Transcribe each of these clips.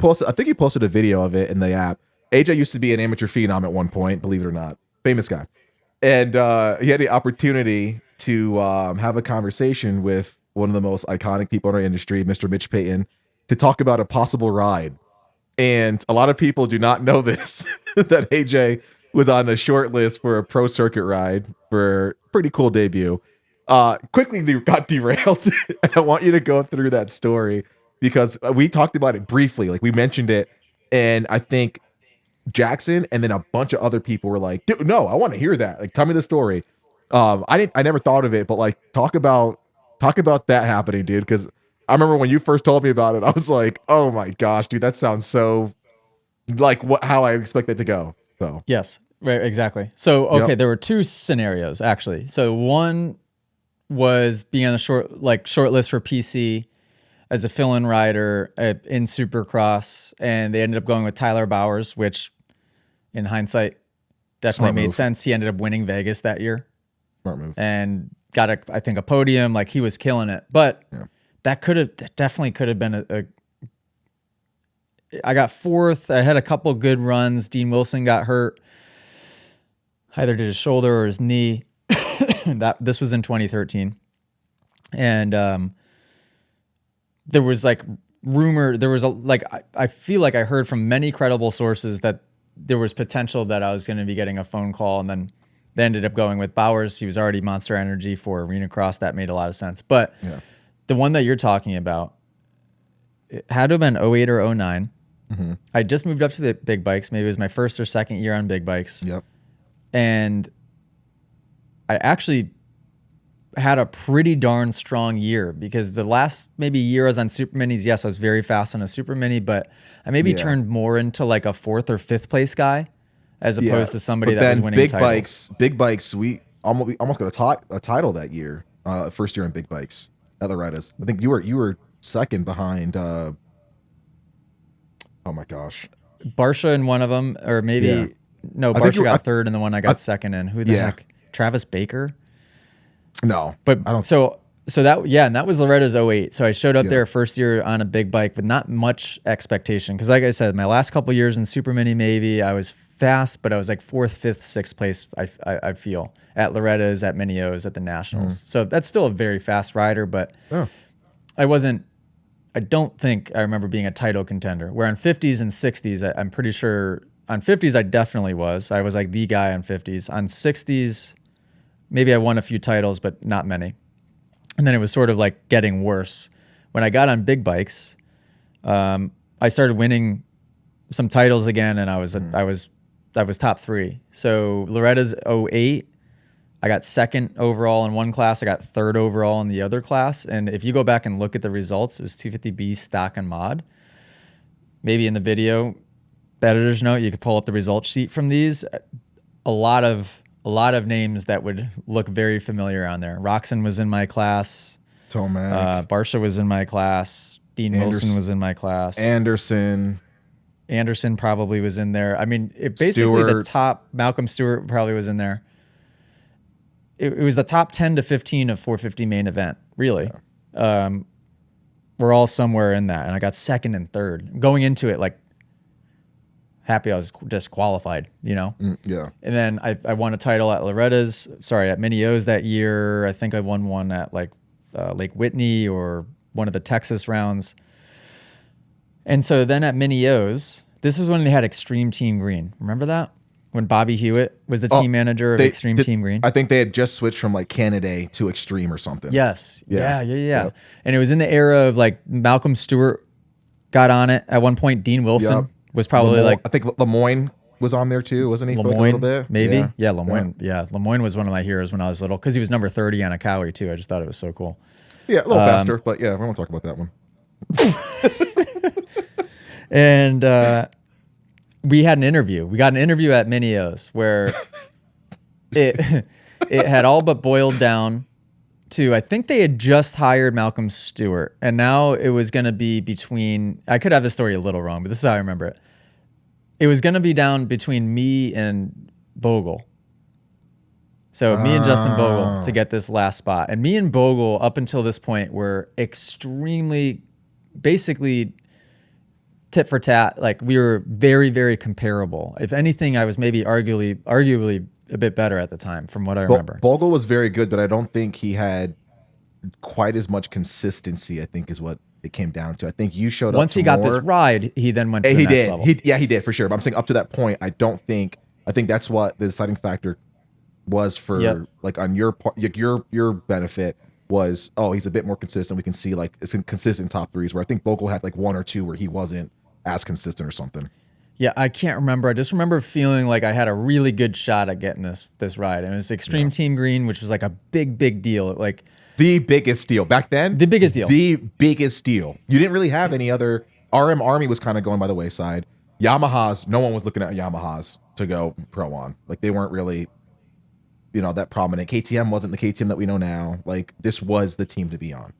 I think he posted a video of it in the app. AJ used to be an amateur phenom at one point, believe it or not. Famous guy. And he had the opportunity to have a conversation with one of the most iconic people in our industry, Mr. Mitch Payton, to talk about a possible ride. And a lot of people do not know this, that AJ was on a short list for a pro circuit ride for a pretty cool debut. Quickly got derailed. And I want you to go through that story because we talked about it briefly. Like we mentioned it. And I think Jackson and then a bunch of other people were like, dude, no, I want to hear that. Like, tell me the story. I never thought of it, but like talk about that happening, dude. Cause I remember when you first told me about it, I was like, oh my gosh, dude, that sounds so like how I expect it to go. So yes, right. Exactly. So, okay. There were two scenarios actually. So one was being on the short list for PC as a fill-in rider in Supercross. And they ended up going with Tyler Bowers, which in hindsight definitely made sense. He ended up winning Vegas that year. Smart move. And got I think a podium. Like he was killing it, but that definitely could have been I got fourth. I had a couple good runs. Dean Wilson got hurt. Either did his shoulder or his knee. This was in 2013. And there was like rumor, I feel like I heard from many credible sources that there was potential that I was going to be getting a phone call, and then they ended up going with Bowers. He was already Monster Energy for Arena Cross. That made a lot of sense. But the one that you're talking about, it had to have been 08 or 09. Mm-hmm. I just moved up to the big bikes. Maybe it was my first or second year on big bikes. Yep. And I actually had a pretty darn strong year because the last maybe year I was on super minis. Yes, I was very fast on a super mini, but I maybe turned more into like a fourth or fifth place guy as opposed to somebody that was winning big titles. Big bikes, we almost got a title that year, first year in big bikes at Loretta's. I think you were second behind. Oh my gosh, Barsha in one of them, or maybe no, Barsha got third in the one I got second in. Who the heck? Travis Baker. No, but I don't. So that and that was Loretta's 08. So I showed up there first year on a big bike with not much expectation because, like I said, my last couple years in super mini, maybe I was fast, but I was like fourth, fifth, sixth place. I feel at Loretta's, at Mini O's, at the Nationals. So that's still a very fast rider, but I wasn't. I don't think I remember being a title contender. Where on 50s and 60s, I'm pretty sure on 50s I definitely was. I was like the guy on 50s. On 60s. Maybe I won a few titles, but not many. And then it was sort of like getting worse. When I got on big bikes, I started winning some titles again, and I was top three. So Loretta's 08, I got second overall in one class. I got third overall in the other class. And if you go back and look at the results, it was 250B stock and mod. Maybe in the video, editor's note, you could pull up the results sheet from these. A lot of names that would look very familiar on there. Roxon was in my class. Tomac. Barsha was in my class. Dean Wilson was in my class. Anderson probably was in there. I mean, basically the top, Malcolm Stewart probably was in there. It was the top 10 to 15 of 450 main event, really. Yeah. We're all somewhere in that. And I got second and third. Going into it, like, happy I was disqualified, you know? Yeah. And then I won a title at at Mini O's that year. I think I won one at like Lake Whitney or one of the Texas rounds. And so then at Mini O's, this was when they had Extreme Team Green. Remember that? When Bobby Hewitt was the team manager of Extreme Team Green? I think they had just switched from like Canada to Extreme or something. Yes. Yeah. And it was in the era of like Malcolm Stewart got on it. At one point, Dean Wilson was probably I think Lemoyne was on there too, wasn't he? Lemoyne, for like a little bit? Maybe. Yeah, Lemoyne. Yeah, Lemoyne was one of my heroes when I was little because he was number 30 on a Cowie too. I just thought it was so cool. Yeah, a little faster, but yeah, we won't talk about that one. And we had an interview. We got an interview at Mini O's where it had all but boiled down to, I think they had just hired Malcolm Stewart, and now it was going to be between, I could have the story a little wrong, but this is how I remember it. It was going to be down between me and Bogle. So me and Justin Bogle to get this last spot. And me and Bogle, up until this point, were extremely, basically tit for tat. Like we were very, very comparable. If anything, I was maybe arguably a bit better at the time from what I remember. Bogle was very good, but I don't think he had quite as much consistency, I think is what it came down to. I think you showed up Once he got this ride, he then went to the next level. He did for sure. But I'm saying up to that point, I think that's what the deciding factor was for like on your part, like your benefit was, oh, he's a bit more consistent. We can see like it's in consistent top threes, where I think Bogle had like one or two where he wasn't as consistent or something. Yeah, I can't remember. I just remember feeling like I had a really good shot at getting this ride. And it was Extreme Team Green, which was like a big deal. Like the biggest deal back then. The biggest deal. The biggest deal. You didn't really have any other. RM Army was kind of going by the wayside. Yamahas, no one was looking at Yamahas to go pro on. Like they weren't really, that prominent. KTM wasn't the KTM that we know now. Like this was the team to be on.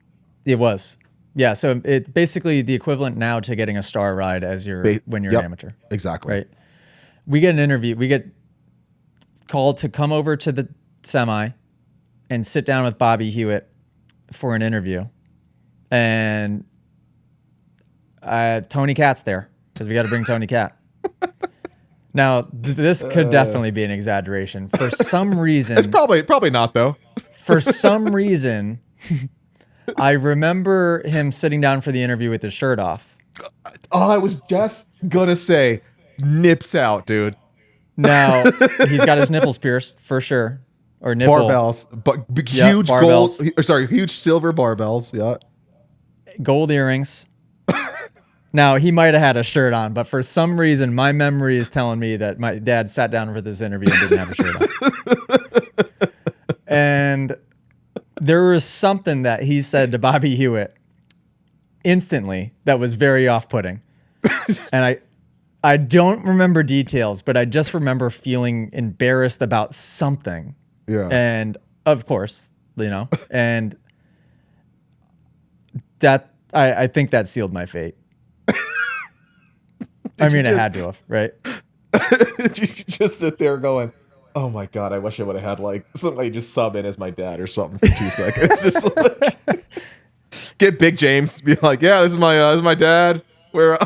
It was. Yeah, so it's basically the equivalent now to getting a star ride as when you're an amateur. Exactly. Right. We get an interview. We get called to come over to the semi and sit down with Bobby Hewitt for an interview. And Tony Cat's there because we got to bring Tony Cat. Now, this could definitely be an exaggeration. For some reason... It's probably not, though. For some reason... I remember him sitting down for the interview with his shirt off. Oh, I was just gonna say, nips out, dude. Now, he's got his nipples pierced, for sure. Or nipple. Barbells. But huge barbells. Huge silver barbells, yeah. Gold earrings. Now, he might have had a shirt on, but for some reason, my memory is telling me that my dad sat down for this interview and didn't have a shirt on. And... there was something that he said to Bobby Hewitt instantly that was very off-putting. And I don't remember details, but I just remember feeling embarrassed about something. Yeah. And of course, and that I think that sealed my fate. I mean, it had to have, right? Did you just sit there going, oh my God, I wish I would have had like somebody just sub in as my dad or something for 2 seconds. Just like, get Big James, be like, yeah, this is my dad. Where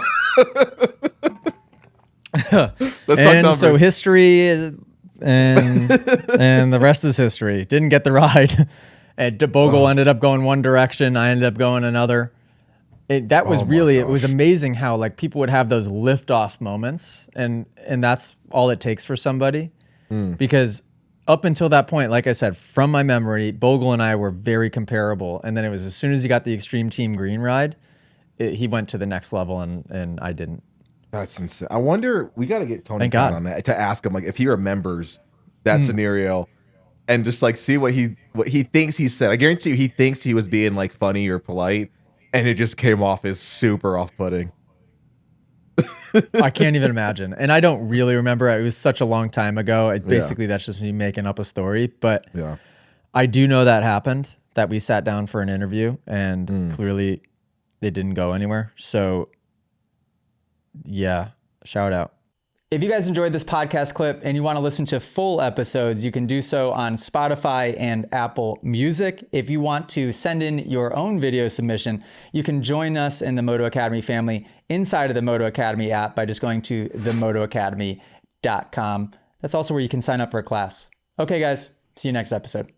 let's talk numbers. So history is, and the rest is history. Didn't get the ride. And Bogle ended up going one direction. I ended up going another. It was amazing how like people would have those liftoff moments, and that's all it takes for somebody. Because up until that point, like I said, from my memory, Bogle and I were very comparable. And then it was as soon as he got the Extreme Team Green ride, he went to the next level, and I didn't. That's insane. I wonder, we got to get Tony on that to ask him like if he remembers that scenario and just like see what he thinks he said. I guarantee you he thinks he was being like funny or polite, and it just came off as super off-putting. I can't even imagine. And I don't really remember. It was such a long time ago. Basically, that's just me making up a story. But I do know that happened, that we sat down for an interview, and clearly it didn't go anywhere. So, yeah, shout out. If you guys enjoyed this podcast clip and you want to listen to full episodes, you can do so on Spotify and Apple Music. If you want to send in your own video submission, you can join us in the Moto Academy family inside of the Moto Academy app by just going to themotoacademy.com. That's also where you can sign up for a class. Okay, guys, see you next episode.